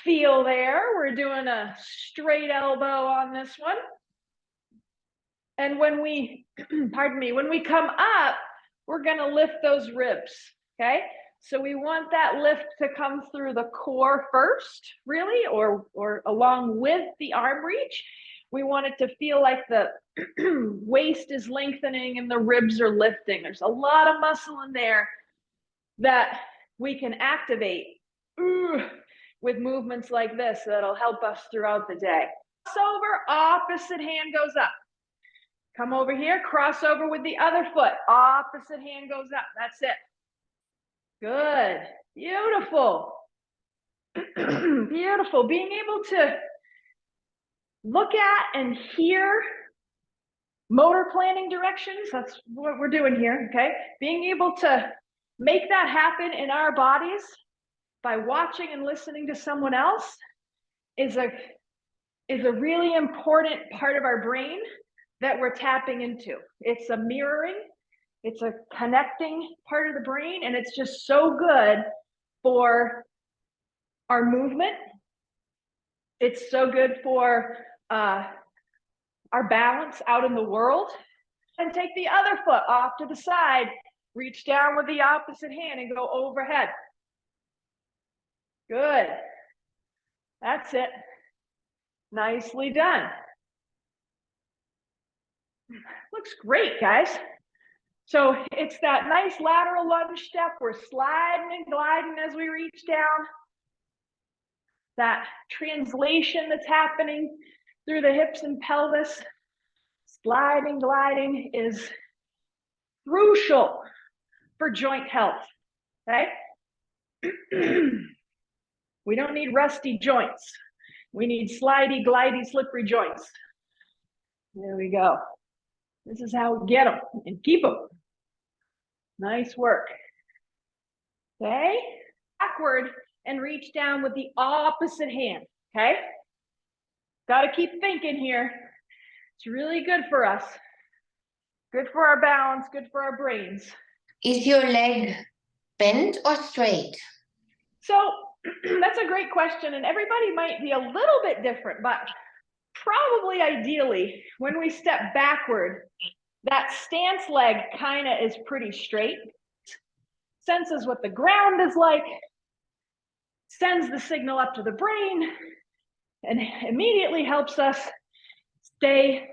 feel there. We're doing a straight elbow on this one. And when we, pardon me, when we come up, we're gonna lift those ribs, okay? So we want that lift to come through the core first, really, or along with the arm reach. We want it to feel like the waist is lengthening and the ribs are lifting. There's a lot of muscle in there that we can activate with movements like this that'll help us throughout the day. Crossover, opposite hand goes up. Come over here, cross over with the other foot. Opposite hand goes up. That's it. Good. Beautiful. Beautiful. Being able to look at and hear motor planning directions. That's what we're doing here, okay? Being able to make that happen in our bodies by watching and listening to someone else is a really important part of our brain that we're tapping into. It's a mirroring, it's a connecting part of the brain, and it's just so good for our movement. It's so good for our balance out in the world. And take the other foot off to the side, reach down with the opposite hand and go overhead. Good. That's it. Nicely done. Looks great, guys. So it's that nice lateral lunge step. We're sliding and gliding as we reach down. That translation that's happening through the hips and pelvis. Sliding, gliding is crucial for joint health, okay? We don't need rusty joints. We need slidey, glidey, slippery joints. There we go. This is how we get them and keep them. Nice work. Okay, backward and reach down with the opposite hand, okay? Got to keep thinking here. It's really good for us. Good for our balance, good for our brains. Is your leg bent or straight? So that's a great question, and everybody might be a little bit different, but probably ideally, when we step backward, that stance leg kind of is pretty straight, senses what the ground is like, sends the signal up to the brain, and immediately helps us stay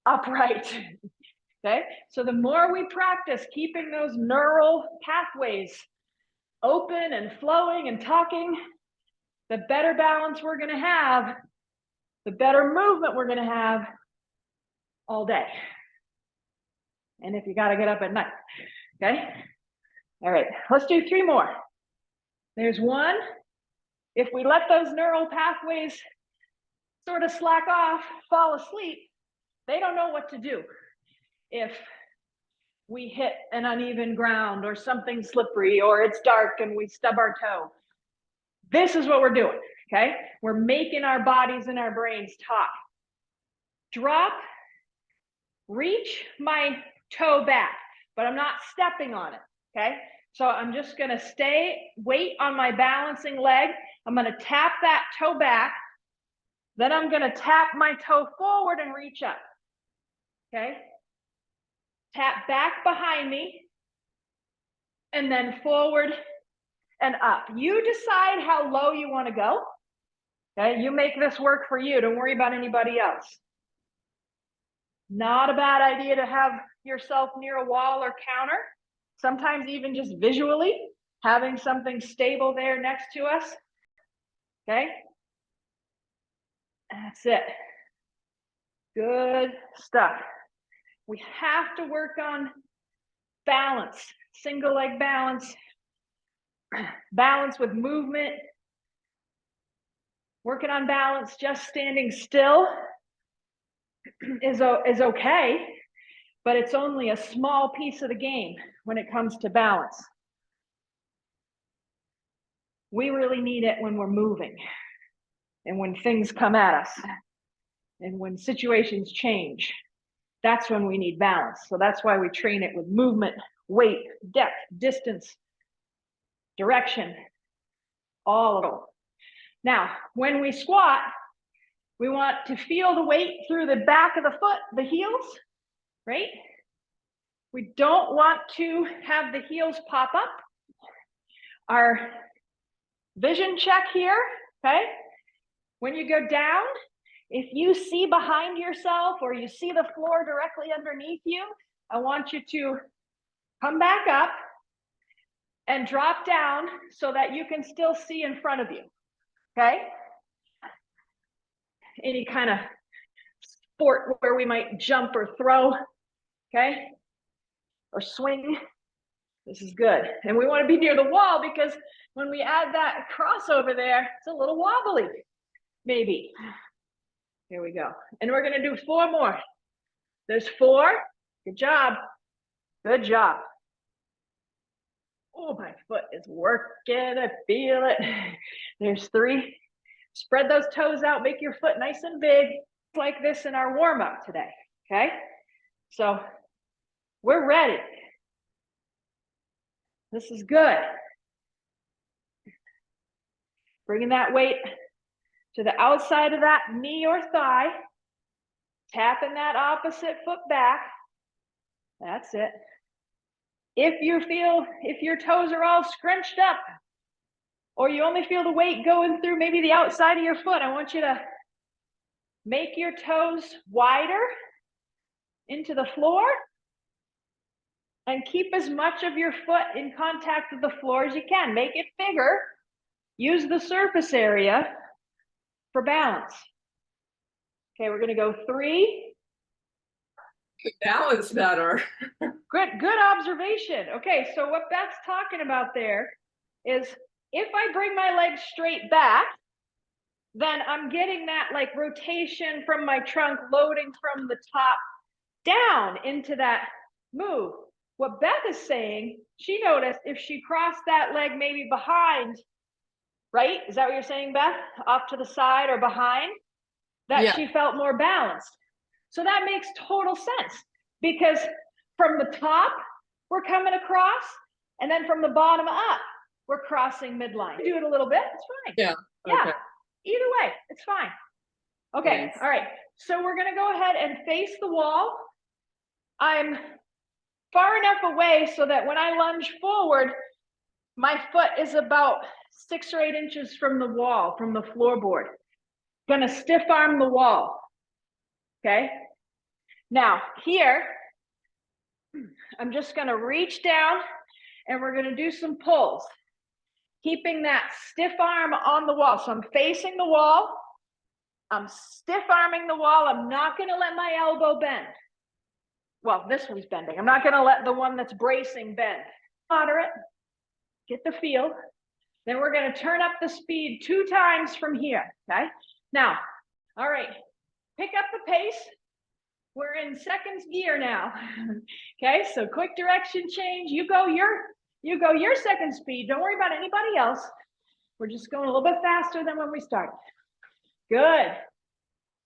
upright. Okay, so the more we practice keeping those neural pathways open and flowing and talking, the better balance we're going to have, the better movement we're going to have all day. And if you got to get up at night, okay? All right, let's do 3 more. There's one. If we let those neural pathways sort of slack off, fall asleep, they don't know what to do. If we hit an uneven ground or something slippery or it's dark and we stub our toe, this is what we're doing, okay? We're making our bodies and our brains talk. Drop, reach my toe back, but I'm not stepping on it, okay? So I'm just gonna wait on my balancing leg. I'm gonna tap that toe back, then I'm gonna tap my toe forward and reach up, okay? Tap back behind me, and then forward and up. You decide how low you want to go. Okay, you make this work for you. Don't worry about anybody else. Not a bad idea to have yourself near a wall or counter. Sometimes even just visually, having something stable there next to us. Okay, that's it. Good stuff. We have to work on balance, single leg balance, balance with movement. Working on balance, just standing still is okay, but it's only a small piece of the game when it comes to balance. We really need it when we're moving and when things come at us and when situations change. That's when we need balance. So that's why we train it with movement, weight, depth, distance, direction, all of it. Now, when we squat, we want to feel the weight through the back of the foot, the heels, right? We don't want to have the heels pop up. Our vision check here, okay? When you go down, if you see behind yourself or you see the floor directly underneath you, I want you to come back up and drop down so that you can still see in front of you, okay? Any kind of sport where we might jump or throw, okay? Or swing, this is good. And we want to be near the wall because when we add that crossover there, it's a little wobbly, maybe. Here we go. And we're gonna do 4 more. There's 4, good job, good job. Oh, my foot is working, I feel it. There's 3. Spread those toes out, make your foot nice and big, like this in our warm-up today, okay? So we're ready. This is good. Bringing that weight to the outside of that knee or thigh, tapping that opposite foot back. That's it. If your toes are all scrunched up, or you only feel the weight going through maybe the outside of your foot, I want you to make your toes wider into the floor and keep as much of your foot in contact with the floor as you can. Make it bigger. Use the surface area for balance. Okay, we're gonna go 3. Balance better. Good observation. Okay, so what Beth's talking about there is if I bring my legs straight back, then I'm getting that like rotation from my trunk loading from the top down into that move. What Beth is saying, she noticed if she crossed that leg maybe behind, right? Is that what you're saying, Beth? Off to the side or behind? That Yeah. She felt more balanced. So that makes total sense because from the top, we're coming across, and then from the bottom up, we're crossing midline. Do it a little bit, it's fine. Yeah. Yeah, Okay. either way, it's fine. Okay, Thanks. all right. So we're gonna go ahead and face the wall. I'm far enough away so that when I lunge forward, my foot is about 6 or 8 inches from the wall, from the floorboard. Gonna stiff arm the wall, okay? Now here, I'm just gonna reach down and we're gonna do some pulls, keeping that stiff arm on the wall. So I'm facing the wall, I'm stiff arming the wall. I'm not gonna let my elbow bend. Well, this one's bending. I'm not gonna let the one that's bracing bend. Moderate, get the feel. Then we're gonna turn up the speed 2 times from here, okay? Now, all right, pick up the pace. We're in seconds gear now, okay? So quick direction change. You go your second speed. Don't worry about anybody else. We're just going a little bit faster than when we started. Good.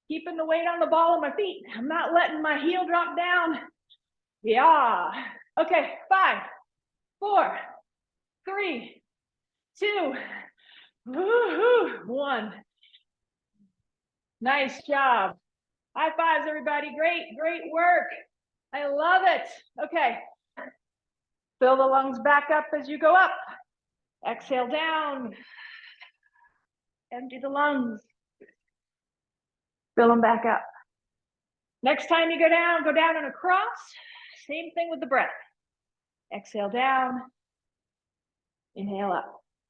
Keeping the weight on the ball of my feet. I'm not letting my heel drop down. Yeah. Okay, 5, 4, 3, 2, 1. Nice job. High fives, everybody. Great work. I love it. Okay. Fill the lungs back up as you go up. Exhale down. Empty the lungs. Fill them back up. Next time you go down and across. Same thing with the breath. Exhale down. Inhale up.